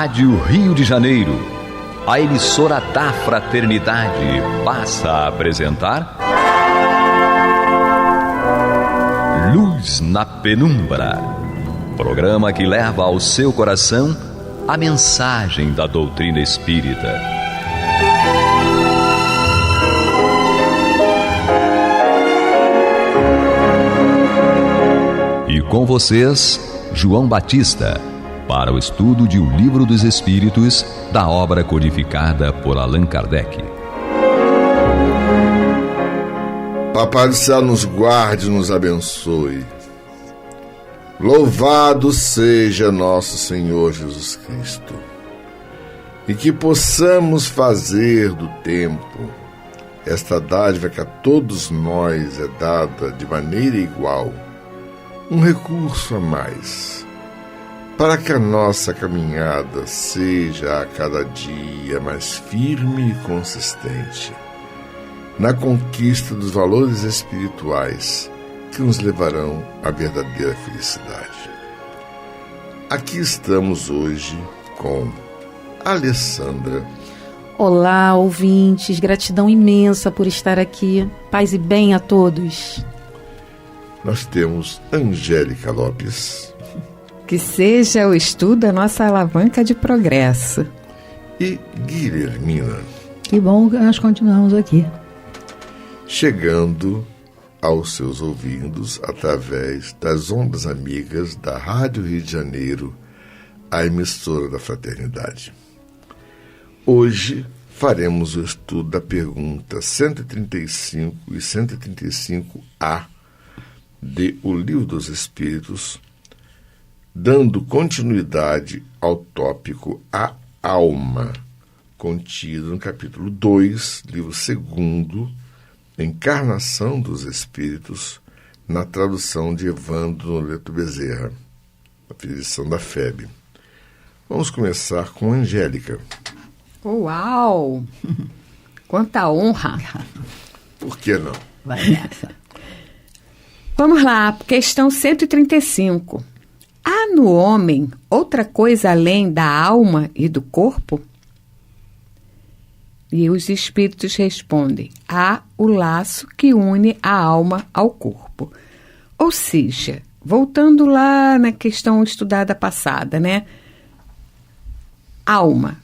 Rádio Rio de Janeiro, a emissora da Fraternidade, passa a apresentar Luz na Penumbra, programa que leva ao seu coração a mensagem da doutrina espírita. E com vocês, João Batista, para o estudo de O Livro dos Espíritos, da obra codificada por Allan Kardec. Papai do Céu nos guarde e nos abençoe. Louvado seja nosso Senhor Jesus Cristo. E que possamos fazer do tempo esta dádiva que a todos nós é dada de maneira igual, um recurso a mais, para que a nossa caminhada seja a cada dia mais firme e consistente na conquista dos valores espirituais que nos levarão à verdadeira felicidade. Aqui estamos hoje com Alessandra. Olá, ouvintes, gratidão imensa por estar aqui. Paz e bem a todos. Nós temos Angélica Lopes. Que seja o estudo a nossa alavanca de progresso. E Guilhermina. Que bom que nós continuamos aqui. Chegando aos seus ouvidos através das ondas amigas da Rádio Rio de Janeiro, a emissora da Fraternidade. Hoje faremos o estudo da pergunta 135 e 135A de O Livro dos Espíritos, dando continuidade ao tópico A Alma, contido no capítulo 2, livro 2º, Encarnação dos Espíritos, na tradução de Evandro Noleto Bezerra, a edição da FEB. Vamos começar com Angélica. Uau! Quanta honra! Por que não? Vai nessa. Vamos lá, questão 135. Há no homem outra coisa além da alma e do corpo? E os espíritos respondem: há o laço que une a alma ao corpo. Ou seja, voltando lá na questão estudada passada, né? Alma.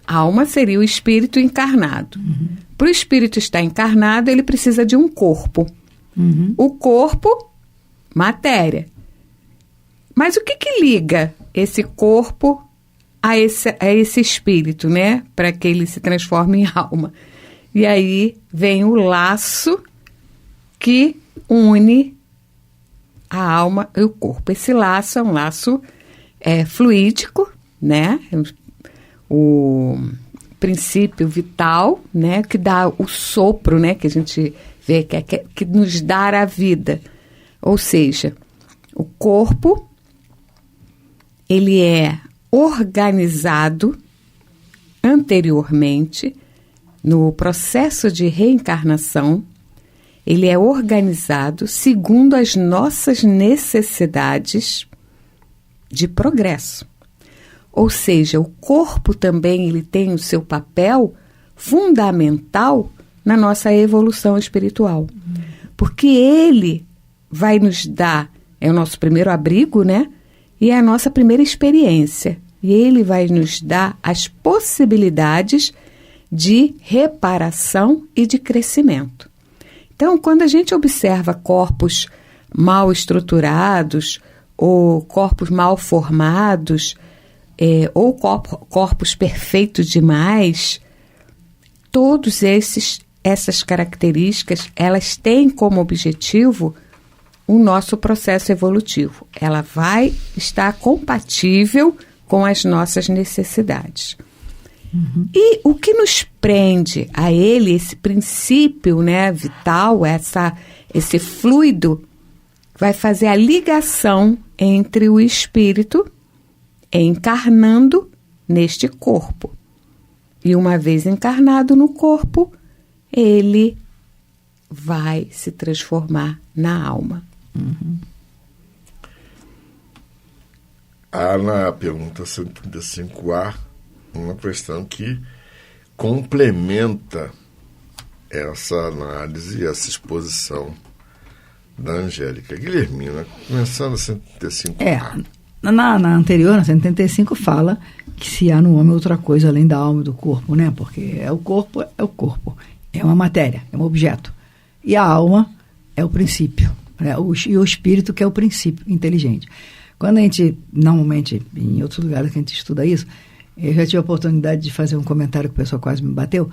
Alma seria o espírito encarnado. Para o espírito estar encarnado, ele precisa de um corpo. O corpo, matéria. Mas o que liga esse corpo a esse espírito, né? Para que ele se transforme em alma. E aí vem o laço que une a alma e o corpo. Esse laço é um laço fluídico, né? O princípio vital, né? Que dá o sopro, né? Que a gente vê que nos dá a vida. Ou seja, o corpo ele é organizado anteriormente no processo de reencarnação. Ele é organizado segundo as nossas necessidades de progresso. Ou seja, o corpo também ele tem o seu papel fundamental na nossa evolução espiritual. Porque ele vai nos dar, é o nosso primeiro abrigo, né? E é a nossa primeira experiência. E ele vai nos dar as possibilidades de reparação e de crescimento. Então, quando a gente observa corpos mal estruturados, ou corpos mal formados, ou corpos perfeitos demais, todos essas características, elas têm como objetivo o nosso processo evolutivo. Ela vai estar compatível com as nossas necessidades. E o que nos prende a ele, esse princípio, né, vital, esse fluido, vai fazer a ligação entre o espírito encarnando neste corpo. E uma vez encarnado no corpo, ele vai se transformar na alma. Há na pergunta 135A uma questão que complementa essa análise, essa exposição da Angélica. Guilhermina, começando a 135A. Na anterior, na 135, fala que se há no homem outra coisa além da alma e do corpo, né? Porque o corpo, é uma matéria, é um objeto. E a alma é o princípio, né? E o espírito que é o princípio inteligente. Quando a gente, normalmente, em outros lugares que a gente estuda isso, eu já tive a oportunidade de fazer um comentário que o pessoal quase me bateu,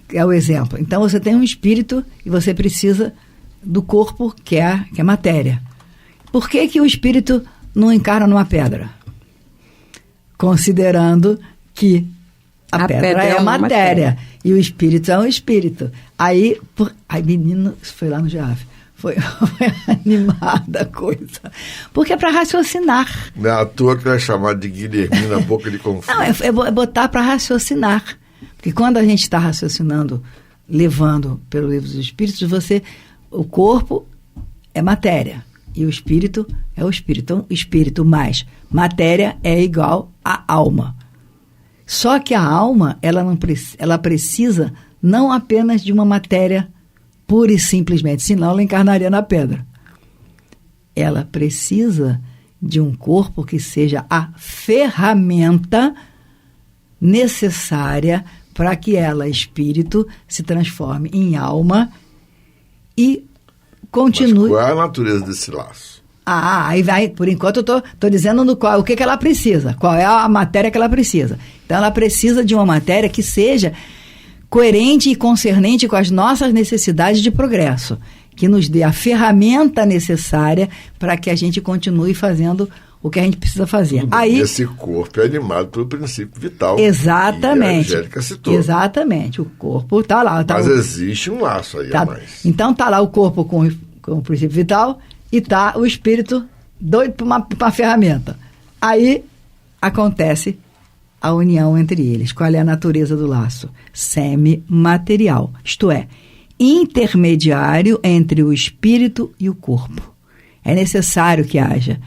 é o exemplo. Então, você tem um espírito e você precisa do corpo, que é matéria. Por que o espírito não encarna numa pedra? Considerando que a pedra é uma matéria e o espírito é um espírito. Aí menino, isso foi lá no GEAF. Foi animada a coisa. Porque é para raciocinar. Não é à toa que ela é chamada de Guilhermina Boca de Conflito. Não, é botar para raciocinar. Porque quando a gente está raciocinando, levando pelo livro dos espíritos, o corpo é matéria e o espírito é o espírito. Então, espírito mais matéria é igual a alma. Só que a alma, ela precisa não apenas de uma matéria pura e simplesmente, senão ela encarnaria na pedra. Ela precisa de um corpo que seja a ferramenta necessária para que ela, espírito, se transforme em alma e continue. Mas qual é a natureza desse laço? Aí vai, por enquanto eu estou dizendo o que ela precisa, qual é a matéria que ela precisa. Então ela precisa de uma matéria que seja coerente e concernente com as nossas necessidades de progresso, que nos dê a ferramenta necessária para que a gente continue fazendo o que a gente precisa fazer. Aí, esse corpo é animado pelo princípio vital. Exatamente. Que a Angélica citou. Exatamente. O corpo está lá. Mas existe um laço aí a mais. Então está lá o corpo com o princípio vital e está o espírito doido para uma ferramenta. Aí acontece a união entre eles. Qual é a natureza do laço? Semimaterial, isto é, intermediário entre o espírito e o corpo. É necessário que haja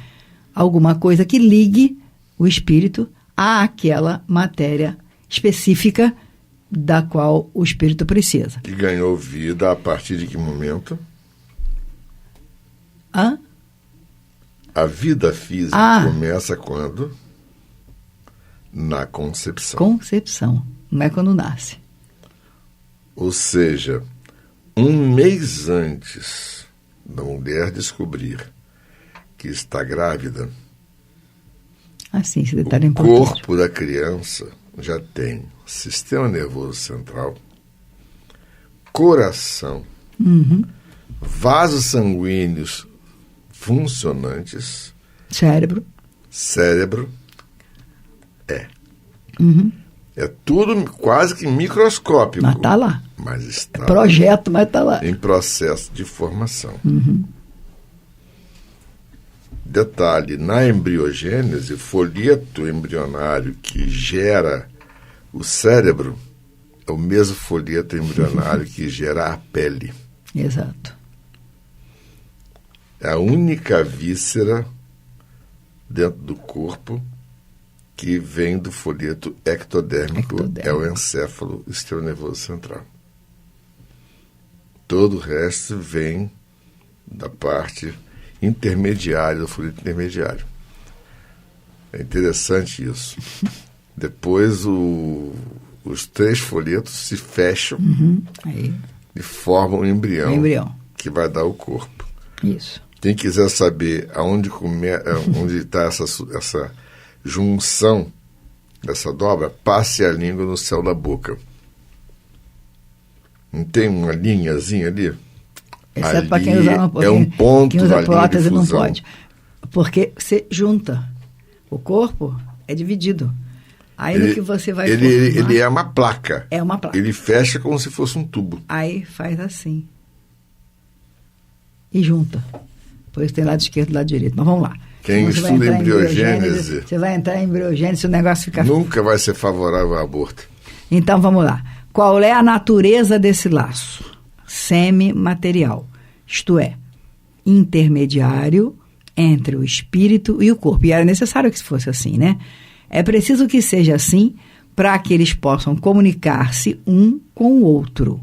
alguma coisa que ligue o espírito àquela matéria específica da qual o espírito precisa. Que ganhou vida a partir de que momento? A vida física começa quando? Na concepção. Concepção, não é quando nasce. Ou seja, um mês antes da mulher descobrir que está grávida, assim, esse detalhe é o importante. corpo da criança já tem sistema nervoso central, coração, vasos sanguíneos funcionantes, cérebro. É tudo quase que microscópico. Mas está lá. Mas está projeto, mas está lá. Em processo de formação. Detalhe, na embriogênese, folheto embrionário que gera o cérebro é o mesmo folheto embrionário que gera a pele. Exato. É a única víscera dentro do corpo que vem do folheto ectodérmico. É o encéfalo, o sistema nervoso central. Todo o resto vem da parte intermediária, do folheto intermediário. É interessante isso. Depois os 3 folhetos se fecham e formam um embrião, que vai dar o corpo. Isso. Quem quiser saber onde está essa junção dessa dobra, passe a língua no céu da boca. Não tem uma linhazinha ali? Exceto para quem usa um ponto quem usa da linha prótese de não fusão. pode. Porque você junta. O corpo é dividido. Aí no que você vai formar, ele é uma placa. É uma placa. Ele fecha como se fosse um tubo. Aí faz assim. E junta. Por isso tem lado esquerdo e lado direito. Mas vamos lá. Quem estuda embriogênese... Você vai entrar em embriogênese se o negócio ficar... Nunca vai ser favorável ao aborto. Então vamos lá. Qual é a natureza desse laço? Semimaterial. Isto é, intermediário entre o espírito e o corpo. E era necessário que fosse assim, né? É preciso que seja assim para que eles possam comunicar-se um com o outro.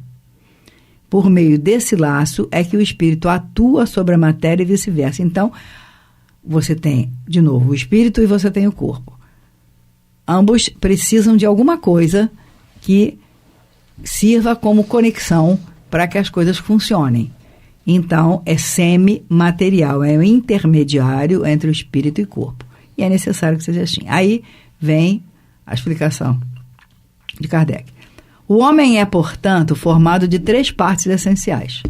Por meio desse laço é que o espírito atua sobre a matéria e vice-versa. Então, você tem, de novo, o espírito e você tem o corpo. Ambos precisam de alguma coisa que sirva como conexão para que as coisas funcionem. Então, é semi-material, é o intermediário entre o espírito e o corpo. E é necessário que seja assim. Aí vem a explicação de Kardec. O homem é, portanto, formado de 3 partes essenciais.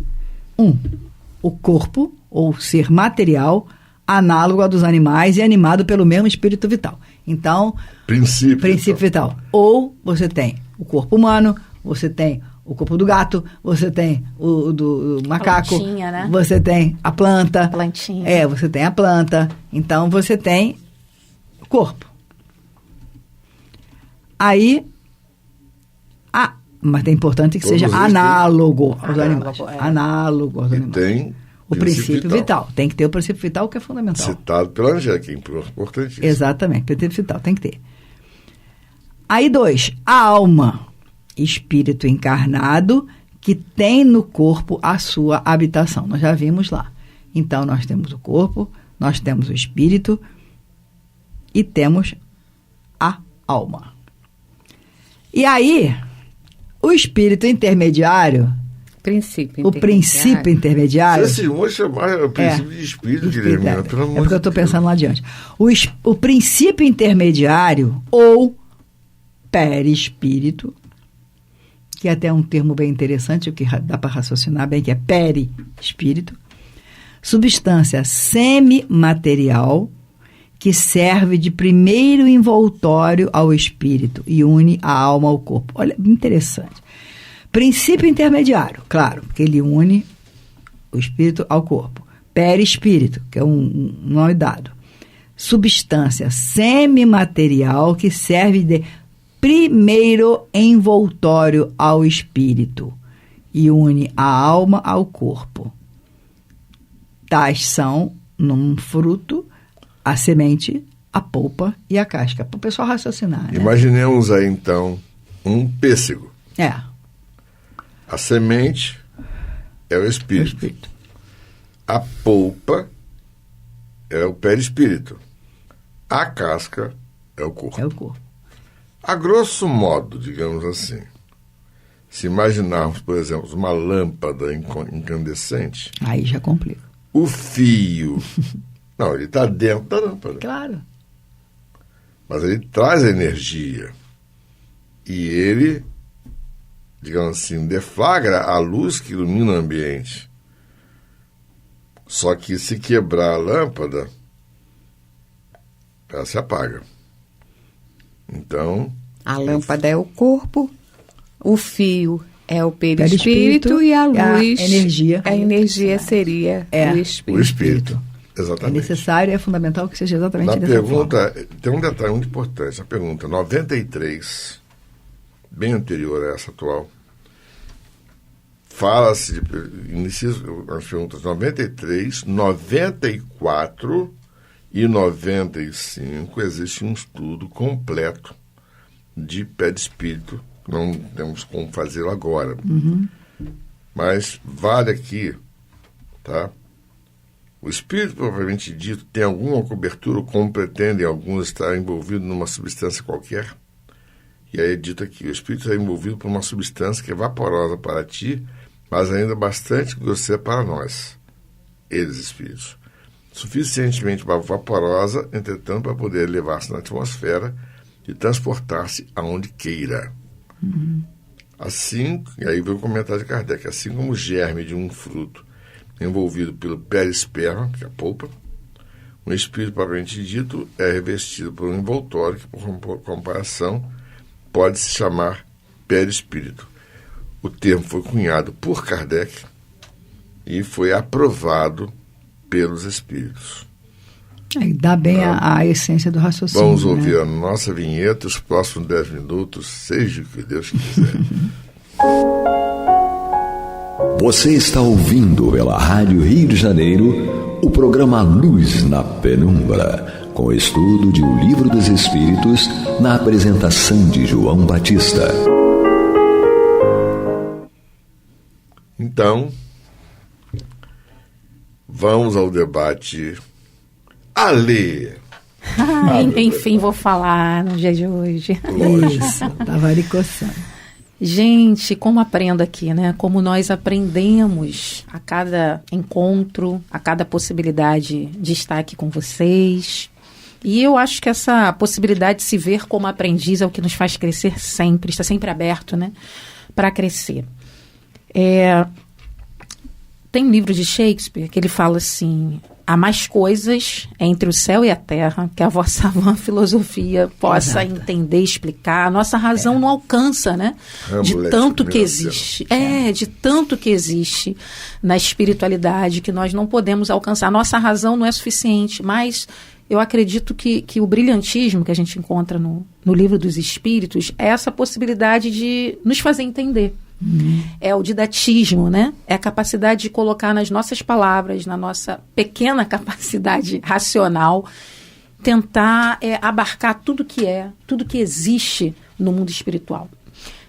1. O corpo, ou ser material, análogo ao dos animais e animado pelo mesmo espírito vital. Então, princípio vital. Ou você tem o corpo humano, você tem o corpo do gato, você tem o do macaco, plantinha, né? Você tem a planta. Plantinha. Você tem a planta. Então, você tem o corpo. Aí, mas é importante que seja análogo aos animais. Análogo aos animais. Tem o princípio vital. Tem que ter o princípio vital, que é fundamental. Citado pela Angélica, importantíssimo. Exatamente, o princípio vital tem que ter. Aí 2, a alma, espírito encarnado, que tem no corpo a sua habitação. Nós já vimos lá. Então, nós temos o corpo, nós temos o espírito e temos a alma. E aí, o espírito intermediário, o princípio intermediário... Se vão chamar o princípio de espírito, Guilherme, pelo amor de Deus. É porque eu estou pensando lá adiante. O princípio intermediário, ou perispírito, que é até um termo bem interessante, que dá para raciocinar bem, que é perispírito, substância semimaterial, que serve de primeiro envoltório ao espírito e une a alma ao corpo. Olha, interessante. Princípio intermediário, claro, porque ele une o espírito ao corpo. Perispírito, que é um nome dado. Substância semimaterial que serve de primeiro envoltório ao espírito e une a alma ao corpo. Tais são, num fruto, a semente, a polpa e a casca. Para o pessoal raciocinar. Né? Imaginemos aí, então, um pêssego. A semente é o espírito. A polpa é o perispírito. A casca é o corpo. A grosso modo, digamos assim, se imaginarmos, por exemplo, uma lâmpada incandescente... Aí já complica. O fio... Não, ele está dentro da lâmpada. Claro. Mas ele traz a energia. E ele, digamos assim, deflagra a luz que ilumina o ambiente. Só que se quebrar a lâmpada, ela se apaga. Então... A lâmpada é o corpo, o fio é o perispírito e a luz... A energia seria o espírito. O espírito. Exatamente. É necessário e é fundamental que seja exatamente dessa pergunta, forma. Tem um detalhe muito importante. A pergunta 93, bem anterior a essa atual, fala-se, inicia as perguntas 93, 94 e 95, existe um estudo completo de perispírito. Não temos como fazê-lo agora. Mas vale aqui, tá? O espírito, propriamente dito, tem alguma cobertura, como pretendem alguns estar envolvido numa substância qualquer? E aí é dito aqui, o espírito é envolvido por uma substância que é vaporosa para ti, mas ainda bastante grosseira para nós, eles espíritos. Suficientemente vaporosa, entretanto, para poder elevar-se na atmosfera e transportar-se aonde queira. Assim, e aí veio o comentário de Kardec, assim como o germe de um fruto envolvido pelo perisperma, que é a polpa, um espírito propriamente dito é revestido por um envoltório que, por comparação, pode se chamar perispírito. O termo foi cunhado por Kardec e foi aprovado pelos espíritos. Dá bem a essência do raciocínio. Vamos ouvir a nossa vinheta, os próximos 10 minutos, seja o que Deus quiser. Você está ouvindo pela Rádio Rio de Janeiro o programa Luz na Penumbra, com o estudo de O Livro dos Espíritos, na apresentação de João Batista. Então, vamos ao debate. Alê! Enfim, vou falar no dia de hoje. Isso, tá varicoçando. Gente, como aprendo aqui, né? Como nós aprendemos a cada encontro, a cada possibilidade de estar aqui com vocês. E eu acho que essa possibilidade de se ver como aprendiz é o que nos faz crescer sempre, está sempre aberto, né? Para crescer. Tem um livro de Shakespeare que ele fala assim: há mais coisas entre o céu e a terra que a vossa vã filosofia possa entender, explicar. A nossa razão não alcança, né? De tanto que existe. De tanto que existe na espiritualidade que nós não podemos alcançar. A nossa razão não é suficiente, mas eu acredito que o brilhantismo que a gente encontra no Livro dos Espíritos é essa possibilidade de nos fazer entender. É o didatismo, né? É a capacidade de colocar nas nossas palavras, na nossa pequena capacidade racional, tentar abarcar tudo que existe no mundo espiritual.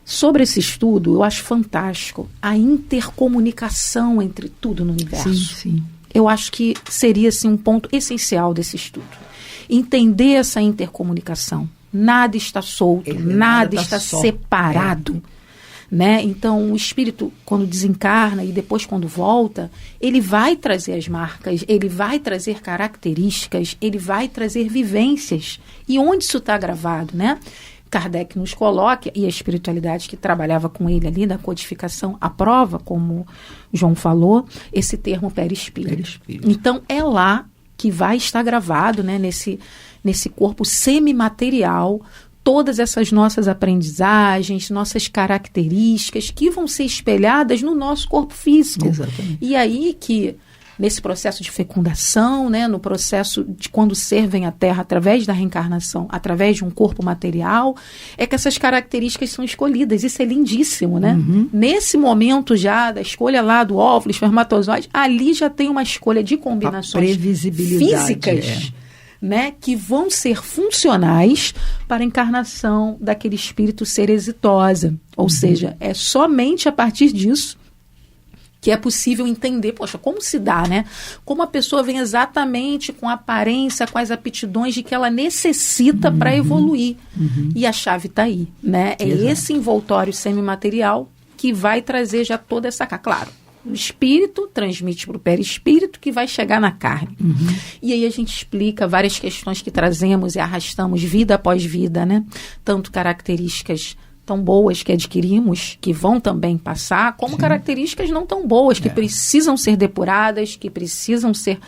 Sobre esse estudo, eu acho fantástico a intercomunicação entre tudo no universo. Sim. Eu acho que seria assim, um ponto essencial desse estudo. Entender essa intercomunicação. Nada está solto, nada está separado. Né? Então, o espírito, quando desencarna e depois quando volta, ele vai trazer as marcas, ele vai trazer características, ele vai trazer vivências. E onde isso está gravado, né? Kardec nos coloca, e a espiritualidade que trabalhava com ele ali, da codificação, aprova, como João falou, esse termo perispírito. Então, é lá que vai estar gravado, né, nesse corpo semimaterial, todas essas nossas aprendizagens, nossas características que vão ser espelhadas no nosso corpo físico. Exatamente. E aí que, nesse processo de fecundação, né, no processo de quando o ser vem à Terra através da reencarnação, através de um corpo material, é que essas características são escolhidas. Isso é lindíssimo, né? Nesse momento já da escolha lá do óvulo, espermatozoide, ali já tem uma escolha de combinações físicas, né, que vão ser funcionais para a encarnação daquele espírito ser exitosa. Ou seja, é somente a partir disso que é possível entender, poxa, como se dá, né? Como a pessoa vem exatamente com a aparência, com as aptidões de que ela necessita para evoluir. E a chave está aí, né? É esse envoltório semimaterial que vai trazer já toda essa... Claro, o espírito transmite para o perispírito que vai chegar na carne. E aí a gente explica várias questões que trazemos e arrastamos vida após vida, né? Tanto características tão boas que adquirimos, que vão também passar, como características não tão boas, que precisam ser depuradas, que precisam ser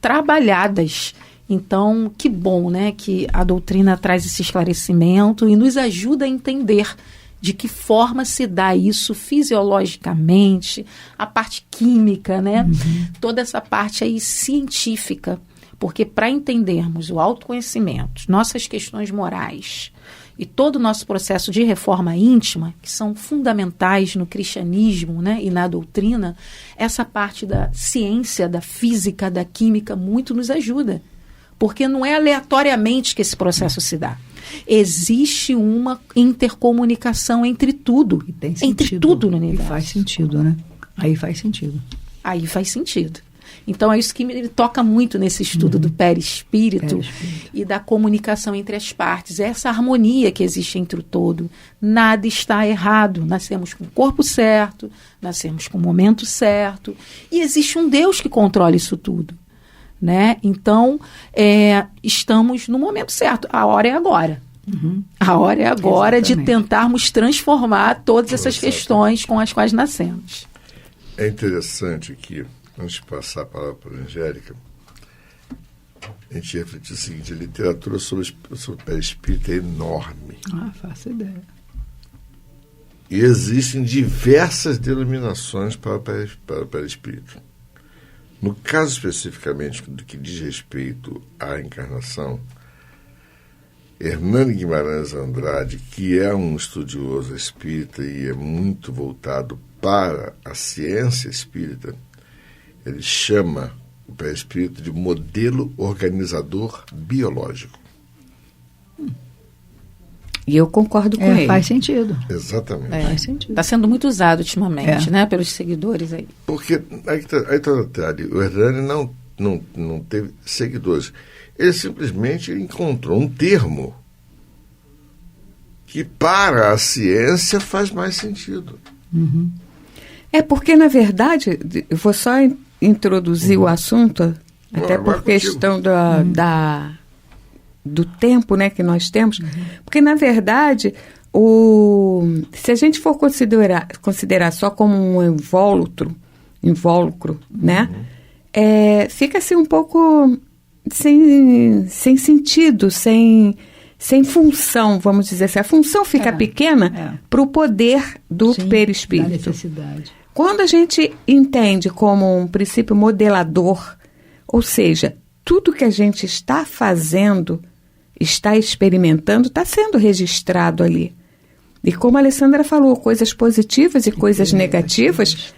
trabalhadas. Então, que bom, né? Que a doutrina traz esse esclarecimento e nos ajuda a entender de que forma se dá isso fisiologicamente, a parte química, né? Toda essa parte aí científica, porque para entendermos o autoconhecimento, nossas questões morais e todo o nosso processo de reforma íntima, que são fundamentais no cristianismo, né, e na doutrina, essa parte da ciência, da física, da química, muito nos ajuda. Porque não é aleatoriamente que esse processo se dá. Existe uma intercomunicação entre tudo. E tem sentido. Entre tudo no universo. E faz sentido, né? Aí faz sentido. Então, é isso que me toca muito nesse estudo do perispírito e da comunicação entre as partes. Essa harmonia que existe entre o todo. Nada está errado. Nascemos com o corpo certo, nascemos com o momento certo. E existe um Deus que controla isso tudo. Né? Então, estamos no momento certo. A hora é agora. A hora é agora de tentarmos transformar todas essas questões com as quais nascemos. É interessante que, antes de passar a palavra para a Angélica, a gente refletir o seguinte: a literatura sobre o perispírito é enorme. Faço ideia. E existem diversas denominações para o perispírito. No caso especificamente do que diz respeito à encarnação, Hernani Guimarães Andrade, que é um estudioso espírita e é muito voltado para a ciência espírita, ele chama o perispírito de modelo organizador biológico. E eu concordo com ele. Faz sentido. Exatamente. Faz sentido. Está sendo muito usado ultimamente, né? Pelos seguidores aí. Porque aí está o detalhe. O Hernani não teve seguidores. Ele simplesmente encontrou um termo que para a ciência faz mais sentido. Uhum. Porque, na verdade, eu vou só introduzir o assunto, até por questão do tempo, né, que nós temos, porque, na verdade, se a gente for considerar só como um invólucro, né, fica assim um pouco sem sentido, sem função, vamos dizer assim. A função fica pequena para o poder do perispírito. Da necessidade. Quando a gente entende como um princípio modelador, ou seja, tudo que a gente está fazendo, está experimentando, está sendo registrado ali. E como a Alessandra falou, coisas positivas e coisas negativas,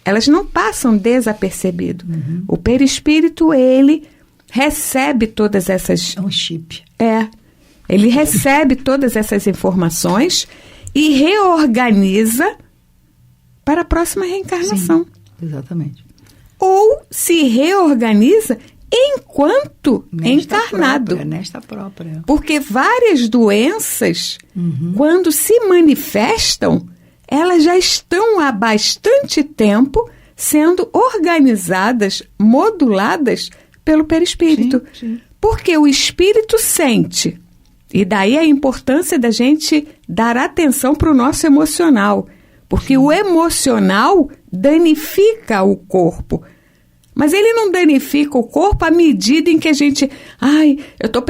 elas não passam desapercebido. O perispírito, ele recebe todas essas... É um chip. Ele recebe todas essas informações e reorganiza para a próxima reencarnação. Sim, exatamente. Ou se reorganiza enquanto encarnado. Nesta própria. Porque várias doenças, quando se manifestam, elas já estão há bastante tempo sendo organizadas, moduladas pelo perispírito. Sim. Porque o espírito sente. E daí a importância da gente dar atenção para o nosso emocional. Porque o emocional danifica o corpo. Mas ele não danifica o corpo à medida em que a gente... eu estou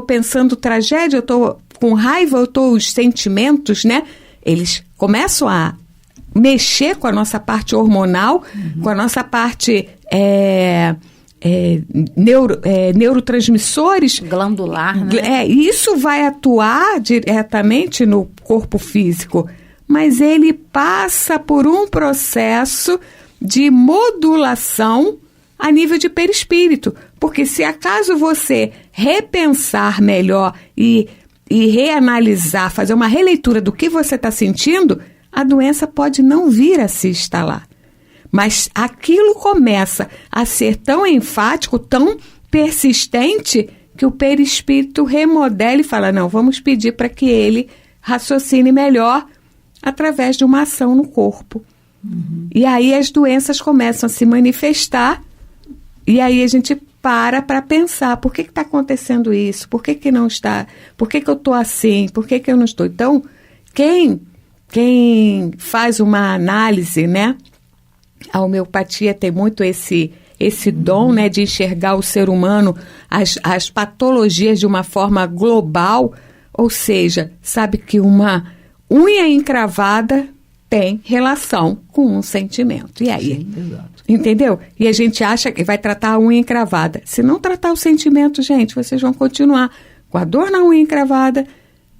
pensando tragédia, eu estou com raiva, os sentimentos, né? Eles começam a mexer com a nossa parte hormonal, com a nossa parte... neurotransmissores glandular, né? Isso vai atuar diretamente no corpo físico, mas ele passa por um processo de modulação a nível de perispírito, porque se acaso você repensar melhor e reanalisar, fazer uma releitura do que você está sentindo, a doença pode não vir a se instalar. Mas aquilo começa a ser tão enfático, tão persistente, que o perispírito remodela e fala, não, vamos pedir para que ele raciocine melhor através de uma ação no corpo. E aí as doenças começam a se manifestar e aí a gente para pensar, por que está acontecendo isso? Por que não está? Por que eu estou assim? Por que eu não estou? Então, quem faz uma análise, né? A homeopatia tem muito esse dom, né, de enxergar o ser humano, as patologias de uma forma global, ou seja, sabe que uma unha encravada tem relação com um sentimento. E aí? Sim, exato. Entendeu? E a gente acha que vai tratar a unha encravada. Se não tratar o sentimento, gente, vocês vão continuar com a dor na unha encravada,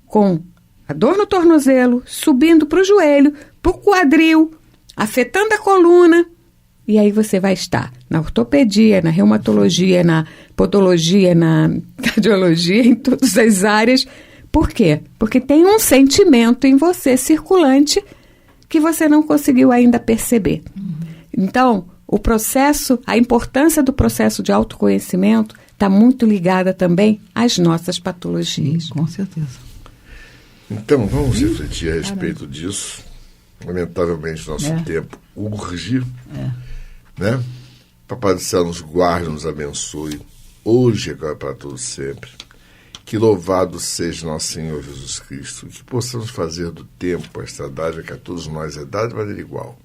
com a dor no tornozelo, subindo para o joelho, para o quadril, afetando a coluna, e aí você vai estar na ortopedia, na reumatologia, na podologia, na cardiologia, em todas as áreas. Por quê? Porque tem um sentimento em você circulante que você não conseguiu ainda perceber. Então, o processo, a importância do processo de autoconhecimento está muito ligada também às nossas patologias. Sim, com certeza. Então, vamos refletir a respeito disso. Lamentavelmente, nosso tempo urge, né? Papai do Céu nos guarde, nos abençoe, hoje e agora para todos sempre. Que louvado seja nosso Senhor Jesus Cristo, que possamos fazer do tempo esta dádiva que a todos nós é dada de maneira igual,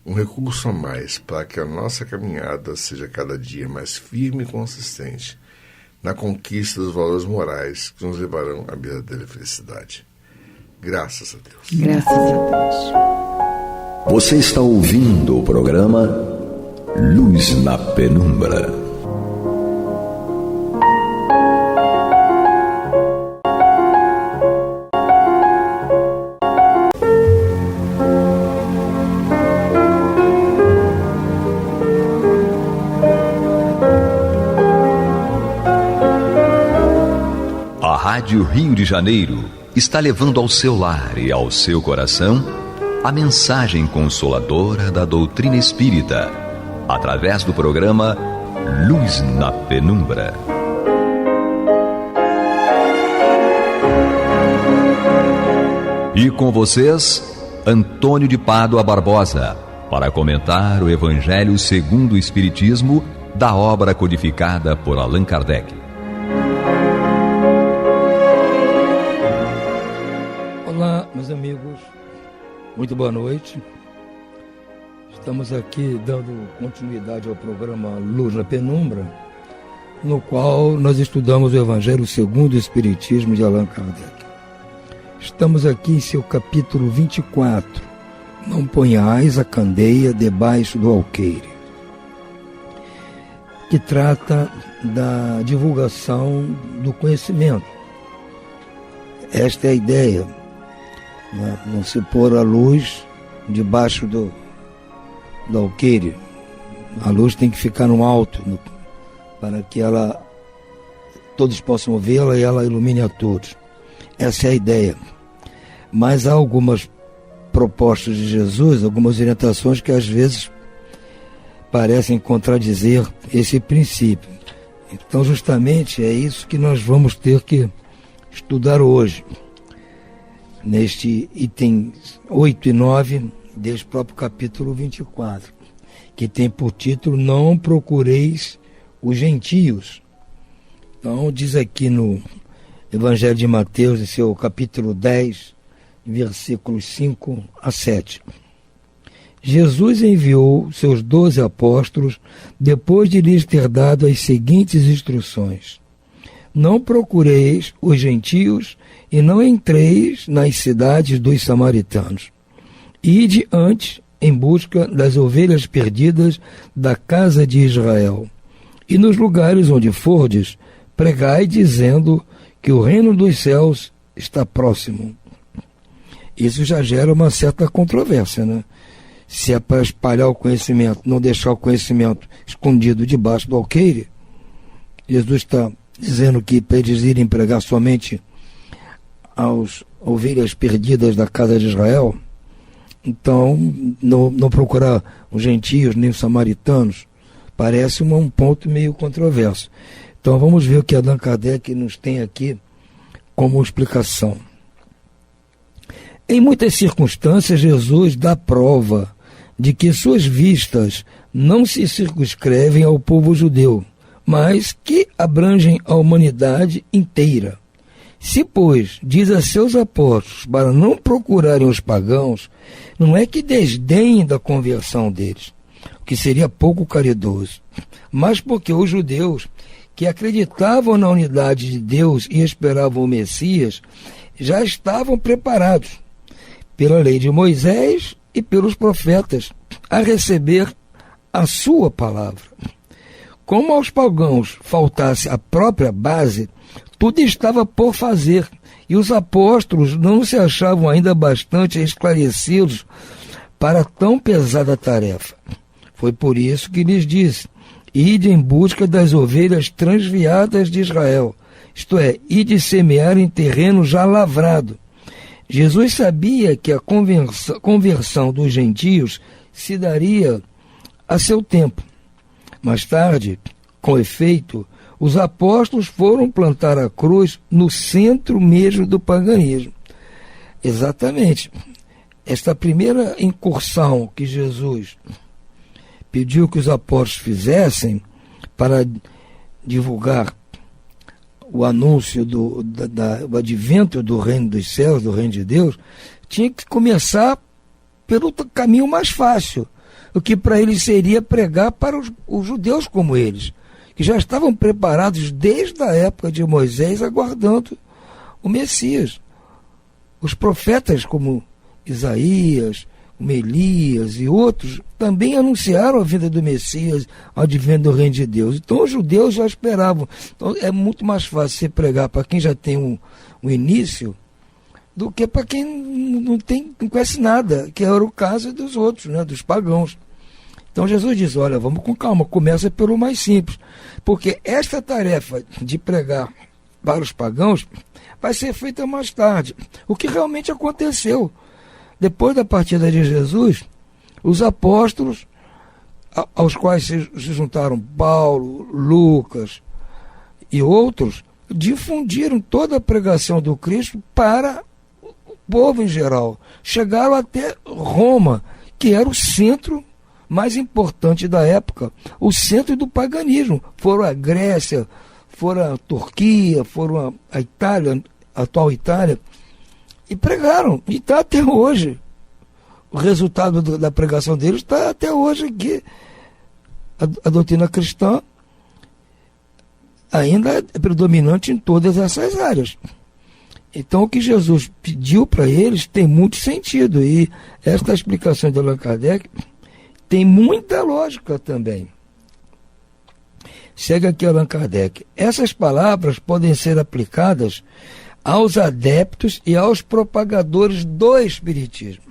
um recurso a mais para que a nossa caminhada seja cada dia mais firme e consistente na conquista dos valores morais que nos levarão à verdadeira felicidade. Graças a Deus. Graças a Deus. Você está ouvindo o programa Luz na Penumbra. Rádio Rio de Janeiro está levando ao seu lar e ao seu coração a mensagem consoladora da doutrina espírita, através do programa Luz na Penumbra. E com vocês, Antônio de Pádua Barbosa, para comentar o Evangelho segundo o Espiritismo, da obra codificada por Allan Kardec. Olá, meus amigos, muito boa noite. Estamos aqui dando continuidade ao programa Luz na Penumbra, no qual nós estudamos o Evangelho segundo o Espiritismo de Allan Kardec. Estamos aqui em seu capítulo 24, Não ponhais a candeia debaixo do alqueire, que trata da divulgação do conhecimento. Esta é a ideia, né? Não se pôr a luz debaixo do alqueire. A luz tem que ficar no alto, para que todos possam vê-la e ela ilumine a todos. Essa é a ideia. Mas há algumas propostas de Jesus, algumas orientações que às vezes parecem contradizer esse princípio. Então, justamente, é isso que nós vamos ter que estudar hoje, neste item 8 e 9 deste próprio capítulo 24, que tem por título Não procureis os gentios. Então, diz aqui no Evangelho de Mateus, em seu capítulo 10, versículos 5 a 7. Jesus enviou seus 12 apóstolos depois de lhes ter dado as seguintes instruções: não procureis os gentios e não entreis nas cidades dos samaritanos. Ide antes em busca das ovelhas perdidas da casa de Israel. E nos lugares onde fordes, pregai dizendo que o reino dos céus está próximo. Isso já gera uma certa controvérsia, né? Se é para espalhar o conhecimento, não deixar o conhecimento escondido debaixo do alqueire, Jesus está dizendo que para eles irem pregar somente às ovelhas perdidas da casa de Israel. Então, não procurar os gentios nem os samaritanos parece um ponto meio controverso. Então, vamos ver o que Allan Kardec nos tem aqui como explicação. Em muitas circunstâncias, Jesus dá prova de que suas vistas não se circunscrevem ao povo judeu, mas que abrangem a humanidade inteira. Se, pois, diz a seus apóstolos para não procurarem os pagãos, não é que desdenhem da conversão deles, o que seria pouco caridoso, mas porque os judeus, que acreditavam na unidade de Deus e esperavam o Messias, já estavam preparados, pela lei de Moisés e pelos profetas, a receber a sua palavra. Como aos pagãos faltasse a própria base, tudo estava por fazer, e os apóstolos não se achavam ainda bastante esclarecidos para tão pesada tarefa. Foi por isso que lhes disse: ide em busca das ovelhas transviadas de Israel, isto é, ide semear em terreno já lavrado. Jesus sabia que a conversão dos gentios se daria a seu tempo. Mais tarde, com efeito, os apóstolos foram plantar a cruz no centro mesmo do paganismo. Exatamente. Esta primeira incursão que Jesus pediu que os apóstolos fizessem para divulgar o anúncio do advento do reino dos céus, do reino de Deus, tinha que começar pelo caminho mais fácil, o que para eles seria pregar para os judeus como eles, que já estavam preparados desde a época de Moisés, aguardando o Messias. Os profetas como Isaías, como Elias e outros, também anunciaram a vinda do Messias, o advento do reino de Deus. Então os judeus já esperavam. Então é muito mais fácil você pregar para quem já tem um início do que para quem não conhece nada, que era o caso dos outros, né, dos pagãos. Então Jesus diz: olha, vamos com calma, começa pelo mais simples, porque esta tarefa de pregar para os pagãos vai ser feita mais tarde. O que realmente aconteceu. Depois da partida de Jesus, os apóstolos, aos quais se juntaram Paulo, Lucas e outros, difundiram toda a pregação do Cristo para o povo em geral. Chegaram até Roma, que era o centro mais importante da época, o centro do paganismo. Foram a Grécia, foram a Turquia, foram a Itália, a atual Itália, e pregaram. E está até hoje. O resultado da pregação deles está até hoje aqui. A doutrina cristã ainda é predominante em todas essas áreas. Então, o que Jesus pediu para eles tem muito sentido. E esta explicação de Allan Kardec tem muita lógica também. Segue aqui Allan Kardec. Essas palavras podem ser aplicadas aos adeptos e aos propagadores do Espiritismo.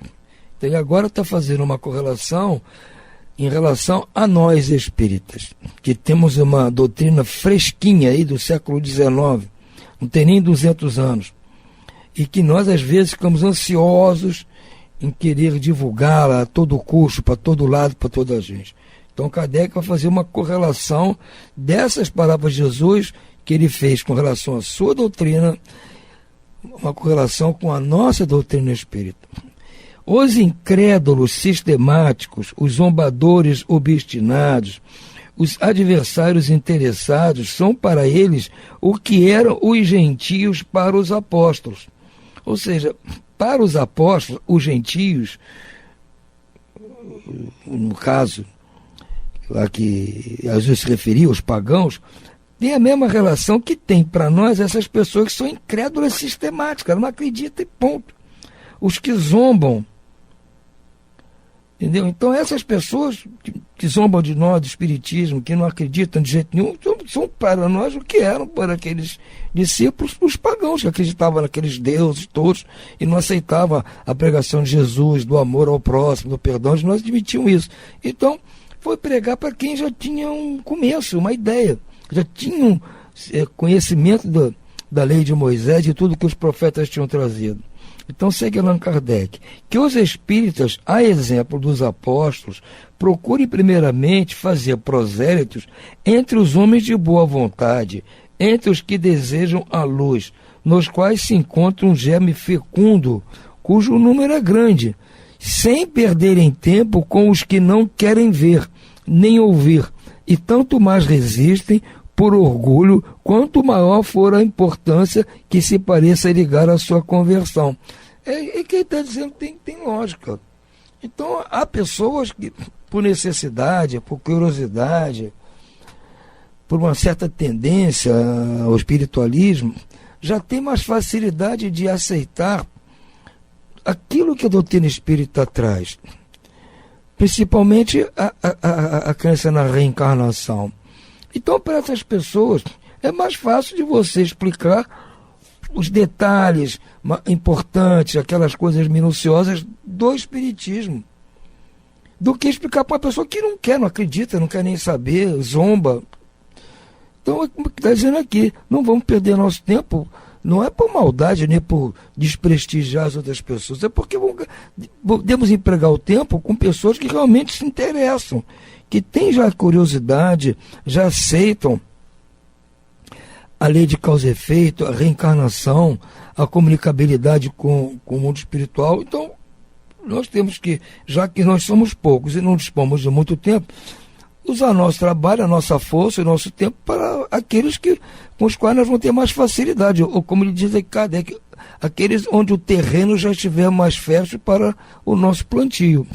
Então, ele agora está fazendo uma correlação em relação a nós espíritas, que temos uma doutrina fresquinha aí do século XIX, não tem nem 200 anos, e que nós às vezes ficamos ansiosos em querer divulgá-la a todo custo, para todo lado, para toda a gente. Então Kardec vai fazer uma correlação dessas palavras de Jesus que ele fez com relação à sua doutrina, uma correlação com a nossa doutrina espírita. Os incrédulos sistemáticos, os zombadores obstinados, os adversários interessados são para eles o que eram os gentios para os apóstolos. Ou seja, para os apóstolos, os gentios, no caso a que Jesus se referia, os pagãos, tem a mesma relação que tem para nós essas pessoas que são incrédulas sistemáticas, não acreditam e ponto. Os que zombam, entendeu? Então essas pessoas que zombam de nós, do espiritismo, que não acreditam de jeito nenhum, são para nós o que eram para aqueles discípulos, os pagãos, que acreditavam naqueles deuses todos e não aceitavam a pregação de Jesus, do amor ao próximo, do perdão, nós admitiam isso. Então, foi pregar para quem já tinha um começo, uma ideia, já tinham conhecimento da lei de Moisés, de tudo que os profetas tinham trazido. Então segue Allan Kardec, que os espíritas, a exemplo dos apóstolos, procurem primeiramente fazer prosélitos entre os homens de boa vontade, entre os que desejam a luz, nos quais se encontra um germe fecundo, cujo número é grande, sem perderem tempo com os que não querem ver, nem ouvir, e tanto mais resistem por orgulho, quanto maior for a importância que se pareça ligar à sua conversão. E quem está dizendo tem lógica. Então, há pessoas que, por necessidade, por curiosidade, por uma certa tendência ao espiritualismo, já tem mais facilidade de aceitar aquilo que a doutrina espírita traz. Principalmente a crença na reencarnação. Então, para essas pessoas, é mais fácil de você explicar os detalhes importantes, aquelas coisas minuciosas do espiritismo, do que explicar para uma pessoa que não quer, não acredita, não quer nem saber, zomba. Então, é como está dizendo aqui, não vamos perder nosso tempo, não é por maldade, nem por desprestigiar as outras pessoas, é porque podemos empregar o tempo com pessoas que realmente se interessam, que têm já curiosidade, já aceitam a lei de causa e efeito, a reencarnação, a comunicabilidade com o mundo espiritual. Então, nós temos que, já que nós somos poucos e não dispomos de muito tempo, usar nosso trabalho, a nossa força e nosso tempo para aqueles com os quais nós vamos ter mais facilidade, ou como ele diz aqui, Kardec, aqueles onde o terreno já estiver mais fértil para o nosso plantio.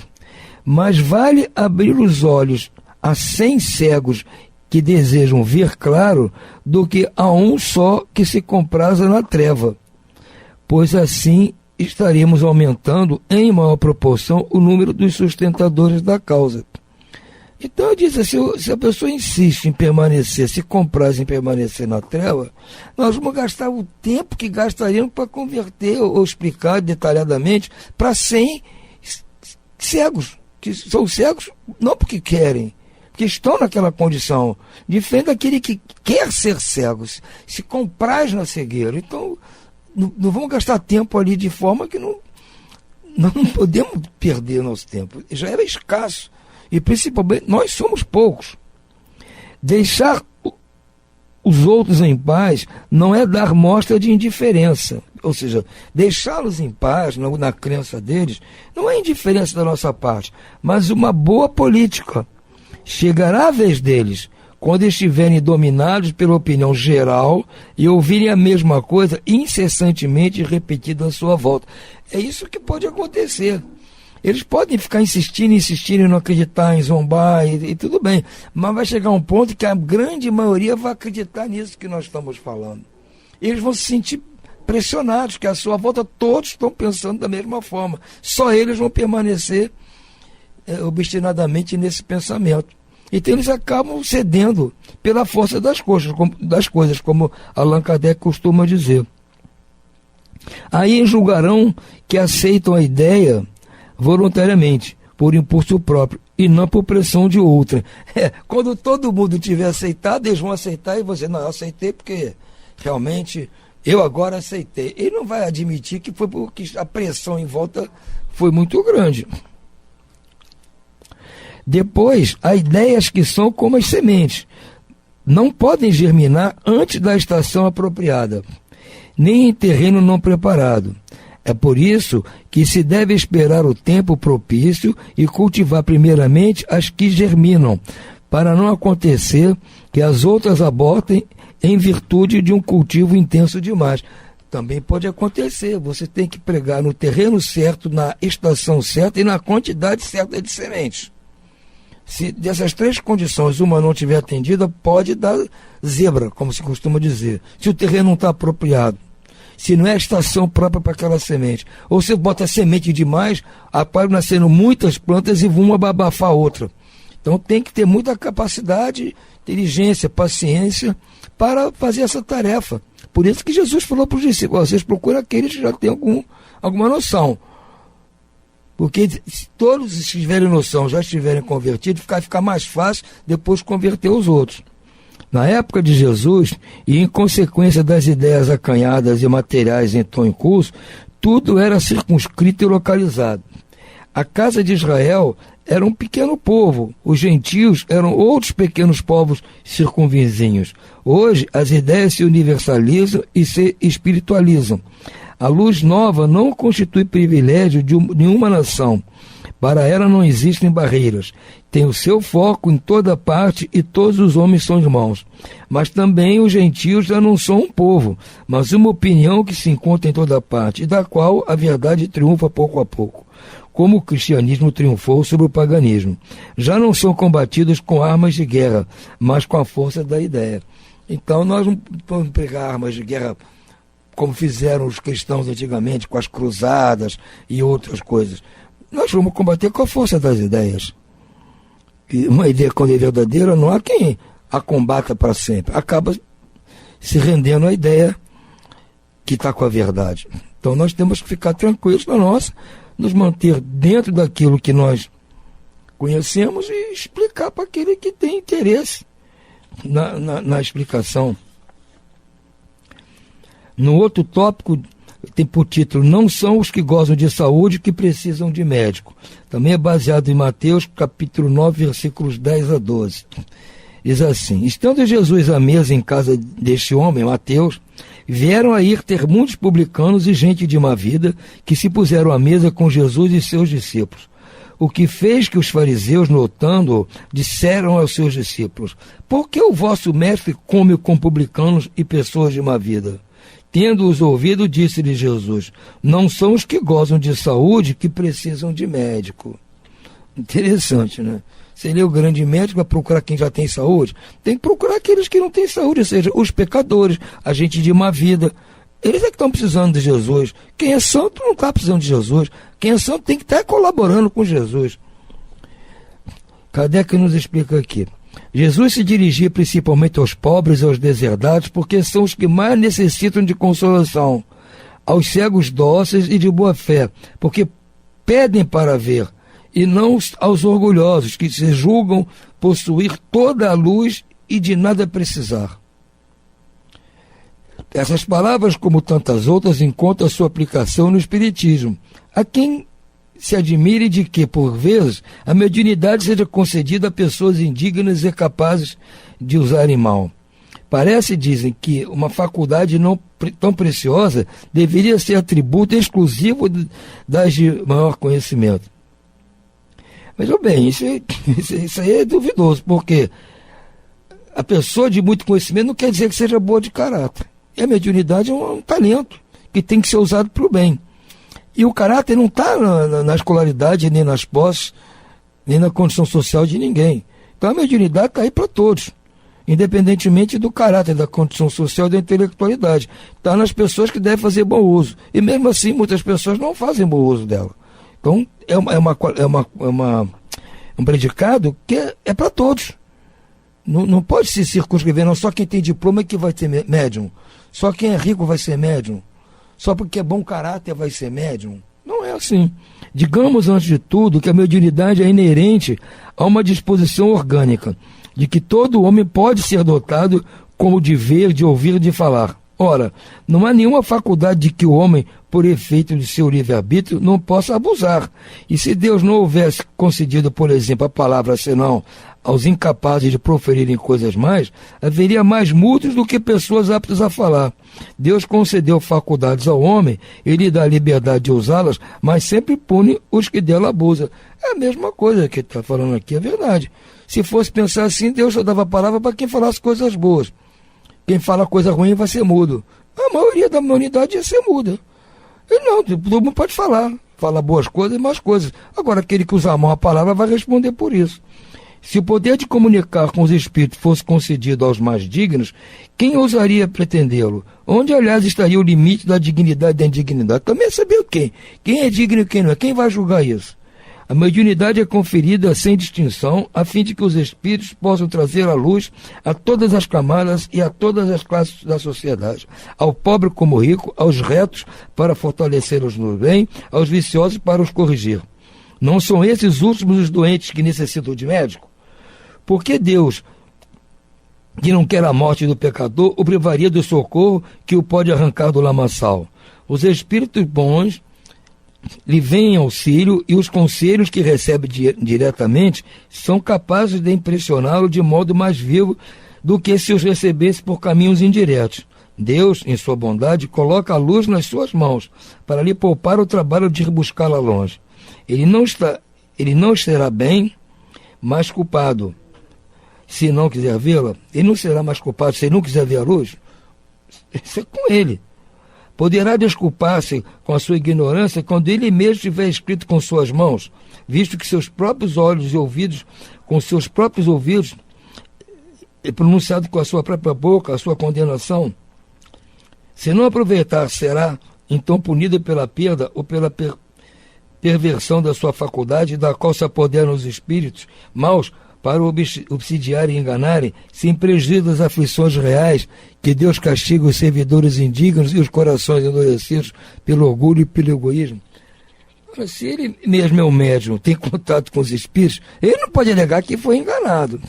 Mas vale abrir os olhos a 100 cegos que desejam ver claro, do que a um só que se compraza na treva, pois assim estaremos aumentando em maior proporção o número dos sustentadores da causa. Então eu disse, se a pessoa insiste em permanecer, se compraz em permanecer na treva, nós vamos gastar o tempo que gastaríamos para converter ou explicar detalhadamente para 100 cegos, que são cegos não porque querem, que estão naquela condição, diferente daquele que quer ser cego, se compraz na cegueira. Então, não vamos gastar tempo ali de forma que não podemos perder nosso tempo. Já era escasso. E principalmente, nós somos poucos. Deixar os outros em paz não é dar mostra de indiferença. Ou seja, deixá-los em paz na crença deles não é indiferença da nossa parte, mas uma boa política. Chegará a vez deles, quando estiverem dominados pela opinião geral e ouvirem a mesma coisa incessantemente repetida à sua volta. É isso que pode acontecer. Eles podem ficar insistindo em não acreditar, em zombar, e tudo bem. Mas vai chegar um ponto que a grande maioria vai acreditar nisso que nós estamos falando. Eles vão se sentir pressionados, que à sua volta todos estão pensando da mesma forma. Só eles vão permanecer obstinadamente nesse pensamento. Então eles acabam cedendo pela força das coisas, como Allan Kardec costuma dizer. Aí julgarão que aceitam a ideia voluntariamente, por impulso próprio, e não por pressão de outra. Quando todo mundo tiver aceitado, eles vão aceitar e você, não, eu aceitei porque realmente eu agora aceitei. Ele não vai admitir que foi porque a pressão em volta foi muito grande. Depois, há ideias que são como as sementes. Não podem germinar antes da estação apropriada, nem em terreno não preparado. É por isso que se deve esperar o tempo propício e cultivar primeiramente as que germinam, para não acontecer que as outras abortem em virtude de um cultivo intenso demais. Também pode acontecer, você tem que pregar no terreno certo, na estação certa e na quantidade certa de sementes. Se dessas três condições uma não tiver atendida, pode dar zebra, como se costuma dizer. Se o terreno não está apropriado, se não é a estação própria para aquela semente, ou você bota semente demais, acabam nascendo muitas plantas e vão abafar a outra. Então tem que ter muita capacidade, inteligência, paciência para fazer essa tarefa. Por isso que Jesus falou para os discípulos, vocês procuram aqueles que já têm alguma noção. Porque se todos tiverem noção, já estiverem convertidos, fica mais fácil depois converter os outros. Na época de Jesus, e em consequência das ideias acanhadas e materiais então em curso, tudo era circunscrito e localizado. A casa de Israel era um pequeno povo, os gentios eram outros pequenos povos circunvizinhos. Hoje, as ideias se universalizam e se espiritualizam. A luz nova não constitui privilégio de nenhuma nação. Para ela não existem barreiras. Tem o seu foco em toda parte e todos os homens são irmãos. Mas também os gentios já não são um povo, mas uma opinião que se encontra em toda parte e da qual a verdade triunfa pouco a pouco, como o cristianismo triunfou sobre o paganismo. Já não são combatidos com armas de guerra, mas com a força da ideia. Então nós não vamos pegar armas de guerra como fizeram os cristãos antigamente, com as cruzadas e outras coisas. Nós vamos combater com a força das ideias. E uma ideia, quando é verdadeira, não há quem a combata para sempre. Acaba se rendendo à ideia que está com a verdade. Então nós temos que ficar tranquilos na nossa, nos manter dentro daquilo que nós conhecemos e explicar para aquele que tem interesse na explicação. No outro tópico, tem por título, não são os que gozam de saúde que precisam de médico. Também é baseado em Mateus, capítulo 9, versículos 10 a 12. Diz assim, estando Jesus à mesa em casa deste homem, Mateus, vieram a ir ter muitos publicanos e gente de má vida, que se puseram à mesa com Jesus e seus discípulos. O que fez que os fariseus, notando-o, disseram aos seus discípulos, por que o vosso mestre come com publicanos e pessoas de má vida? Tendo-os ouvido, disse-lhe Jesus, não são os que gozam de saúde que precisam de médico. Interessante, né? Seria o grande médico para procurar quem já tem saúde? Tem que procurar aqueles que não têm saúde, ou seja, os pecadores, a gente de má vida. Eles é que estão precisando de Jesus. Quem é santo não está precisando de Jesus. Quem é santo tem que estar colaborando com Jesus. Kardec nos explica aqui. Jesus se dirigia principalmente aos pobres e aos deserdados, porque são os que mais necessitam de consolação, aos cegos dóceis e de boa fé, porque pedem para ver, e não aos orgulhosos, que se julgam possuir toda a luz e de nada precisar. Essas palavras, como tantas outras, encontram sua aplicação no Espiritismo. Há quem se admire de que, por vezes, a mediunidade seja concedida a pessoas indignas e capazes de usarem mal. Parece, dizem, que uma faculdade não tão preciosa deveria ser atributo exclusivo das de maior conhecimento. Mas, bem, isso aí é duvidoso, porque a pessoa de muito conhecimento não quer dizer que seja boa de caráter. E a mediunidade é um talento que tem que ser usado para o bem. E o caráter não está na escolaridade, nem nas posses, nem na condição social de ninguém. Então a mediunidade está aí para todos, independentemente do caráter, da condição social e da intelectualidade. Está nas pessoas que devem fazer bom uso. E mesmo assim, muitas pessoas não fazem bom uso dela. Então é um predicado que é para todos. Não pode se circunscrever, não só quem tem diploma é que vai ser médium. Só quem é rico vai ser médium. Só porque é bom caráter vai ser médium. Não é assim. Digamos, antes de tudo, que a mediunidade é inerente a uma disposição orgânica, de que todo homem pode ser dotado como de ver, de ouvir, de falar. Ora, não há nenhuma faculdade de que o homem, por efeito de seu livre-arbítrio, não possa abusar. E se Deus não houvesse concedido, por exemplo, a palavra senão aos incapazes de proferirem coisas mais, haveria mais mudos do que pessoas aptas a falar. Deus concedeu faculdades ao homem, ele dá a liberdade de usá-las, mas sempre pune os que dela abusam. É a mesma coisa que está falando aqui, é verdade. Se fosse pensar assim, Deus só dava a palavra para quem falasse coisas boas. Quem fala coisa ruim vai ser mudo. A maioria da humanidade ia ser muda. E não, todo mundo pode falar. Fala boas coisas e más coisas. Agora, aquele que usar mal a palavra vai responder por isso. Se o poder de comunicar com os espíritos fosse concedido aos mais dignos, quem ousaria pretendê-lo? Onde, aliás, estaria o limite da dignidade e da indignidade? Também é saber quem. Quem é digno e quem não é. Quem vai julgar isso? A mediunidade é conferida sem distinção, a fim de que os espíritos possam trazer à luz a todas as camadas e a todas as classes da sociedade, ao pobre como rico, aos retos para fortalecê-los no bem, aos viciosos para os corrigir. Não são esses últimos os doentes que necessitam de médico? Por que Deus, que não quer a morte do pecador, o privaria do socorro que o pode arrancar do lamaçal? Os espíritos bons lhe vêm em auxílio e os conselhos que recebe diretamente são capazes de impressioná-lo de modo mais vivo do que se os recebesse por caminhos indiretos. Deus, em sua bondade, coloca a luz nas suas mãos para lhe poupar o trabalho de ir buscá-la longe. Ele não estará bem, mais culpado. Se não quiser vê-la, ele não será mais culpado se ele não quiser ver a luz. Isso é com ele. Poderá desculpar-se com a sua ignorância quando ele mesmo tiver escrito com suas mãos, visto que seus próprios olhos e ouvidos, com seus próprios ouvidos, é pronunciado com a sua própria boca a sua condenação. Se não aproveitar, será então punido pela perda ou pela perversão da sua faculdade, da qual se apoderam os espíritos maus para obsidiarem e enganarem, sem prejuízo das aflições reais, que Deus castiga os servidores indignos e os corações endurecidos pelo orgulho e pelo egoísmo. Ora, se ele mesmo é um médium, tem contato com os espíritos, ele não pode alegar que foi enganado.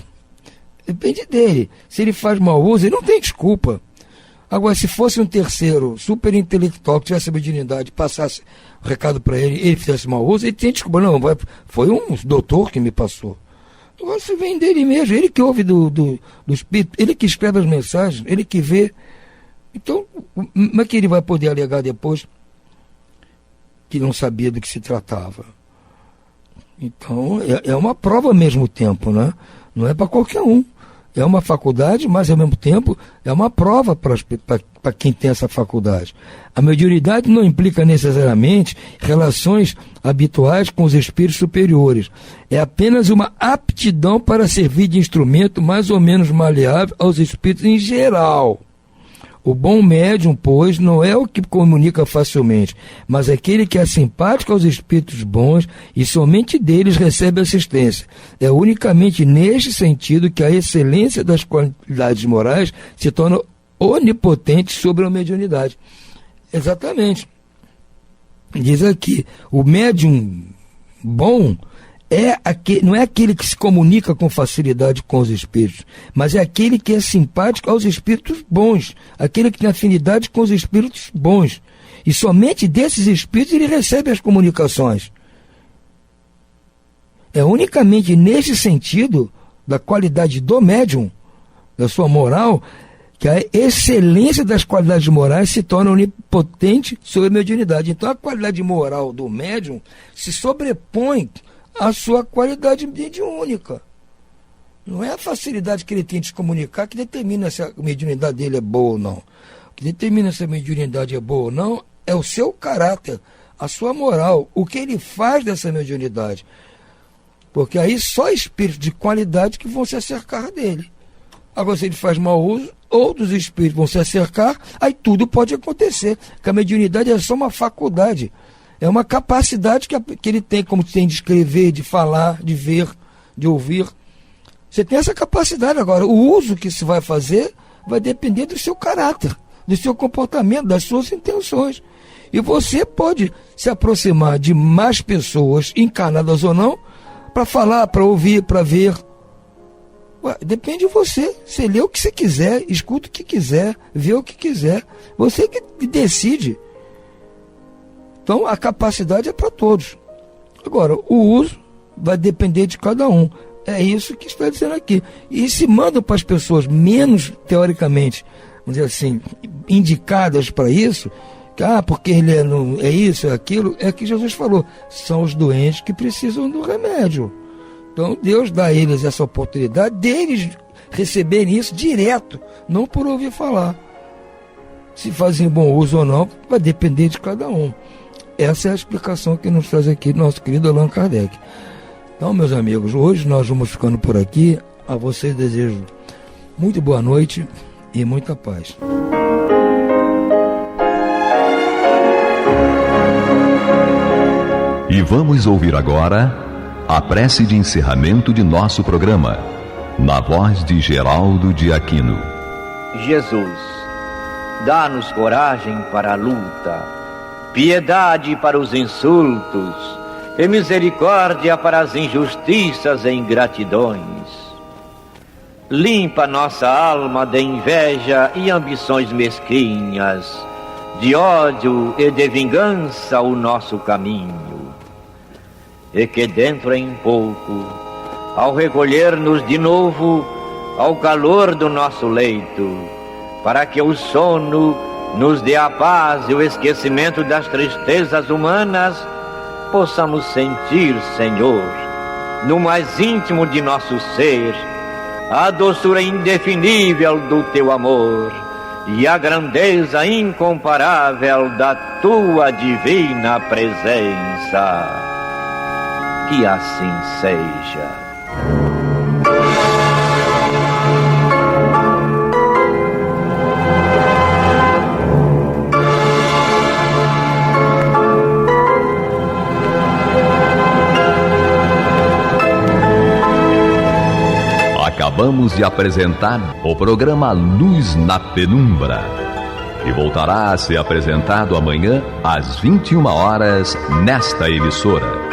Depende dele. Se ele faz mau uso, ele não tem desculpa. Agora, se fosse um terceiro super intelectual que tivesse a mediunidade, passasse o recado para ele fizesse mau uso, ele tem desculpa. Não, foi um doutor que me passou. Agora, se vem dele mesmo, ele que ouve do espírito, ele que escreve as mensagens, ele que vê. Então, como é que ele vai poder alegar depois que não sabia do que se tratava? Então, é uma prova ao mesmo tempo, né? Não é para qualquer um. É uma faculdade, mas ao mesmo tempo é uma prova para quem tem essa faculdade. A mediunidade não implica necessariamente relações habituais com os espíritos superiores. É apenas uma aptidão para servir de instrumento mais ou menos maleável aos espíritos em geral. O bom médium, pois, não é o que comunica facilmente, mas aquele que é simpático aos espíritos bons e somente deles recebe assistência. É unicamente neste sentido que a excelência das qualidades morais se torna onipotente sobre a mediunidade. Exatamente. Diz aqui, o médium bom não é aquele que se comunica com facilidade com os espíritos, mas é aquele que é simpático aos espíritos bons, aquele que tem afinidade com os espíritos bons. E somente desses espíritos ele recebe as comunicações. É unicamente nesse sentido, da qualidade do médium, da sua moral, que a excelência das qualidades morais se torna onipotente sobre a mediunidade. Então a qualidade moral do médium se sobrepõe à sua qualidade mediúnica. Não é a facilidade que ele tem de se comunicar que determina se a mediunidade dele é boa ou não. O que determina se a mediunidade é boa ou não é o seu caráter, a sua moral, o que ele faz dessa mediunidade. Porque aí só espíritos de qualidade que vão se acercar dele. Agora, se ele faz mau uso, outros espíritos vão se acercar, aí tudo pode acontecer. Porque a mediunidade é só uma faculdade. É uma capacidade que ele tem, como tem de escrever, de falar, de ver, de ouvir. Você tem essa capacidade. Agora, o uso que se vai fazer vai depender do seu caráter, do seu comportamento, das suas intenções. E você pode se aproximar de mais pessoas, encarnadas ou não, para falar, para ouvir, para ver. Ué, depende de você. Você lê o que você quiser, escuta o que quiser, vê o que quiser. Você que decide. Então, a capacidade é para todos. Agora, o uso vai depender de cada um. É isso que está dizendo aqui. E se manda para as pessoas menos, teoricamente, vamos dizer assim, indicadas para isso, porque ele é isso, é aquilo, é que Jesus falou, são os doentes que precisam do remédio. Então Deus dá a eles essa oportunidade deles receberem isso direto, não por ouvir falar. Se fazem bom uso ou não, vai depender de cada um. Essa é a explicação que nos traz aqui nosso querido Allan Kardec. Então, meus amigos, hoje nós vamos ficando por aqui. A vocês desejo muito boa noite e muita paz. E vamos ouvir agora a prece de encerramento de nosso programa, na voz de Geraldo de Aquino. Jesus, dá-nos coragem para a luta, piedade para os insultos e misericórdia para as injustiças e ingratidões. Limpa nossa alma de inveja e ambições mesquinhas, de ódio e de vingança o nosso caminho. E que dentro em pouco, ao recolher-nos de novo ao calor do nosso leito, para que o sono nos dê a paz e o esquecimento das tristezas humanas, possamos sentir, Senhor, no mais íntimo de nosso ser, a doçura indefinível do Teu amor e a grandeza incomparável da Tua divina presença. Que assim seja. Acabamos de apresentar o programa Luz na Penumbra, que voltará a ser apresentado amanhã às 21 horas nesta emissora.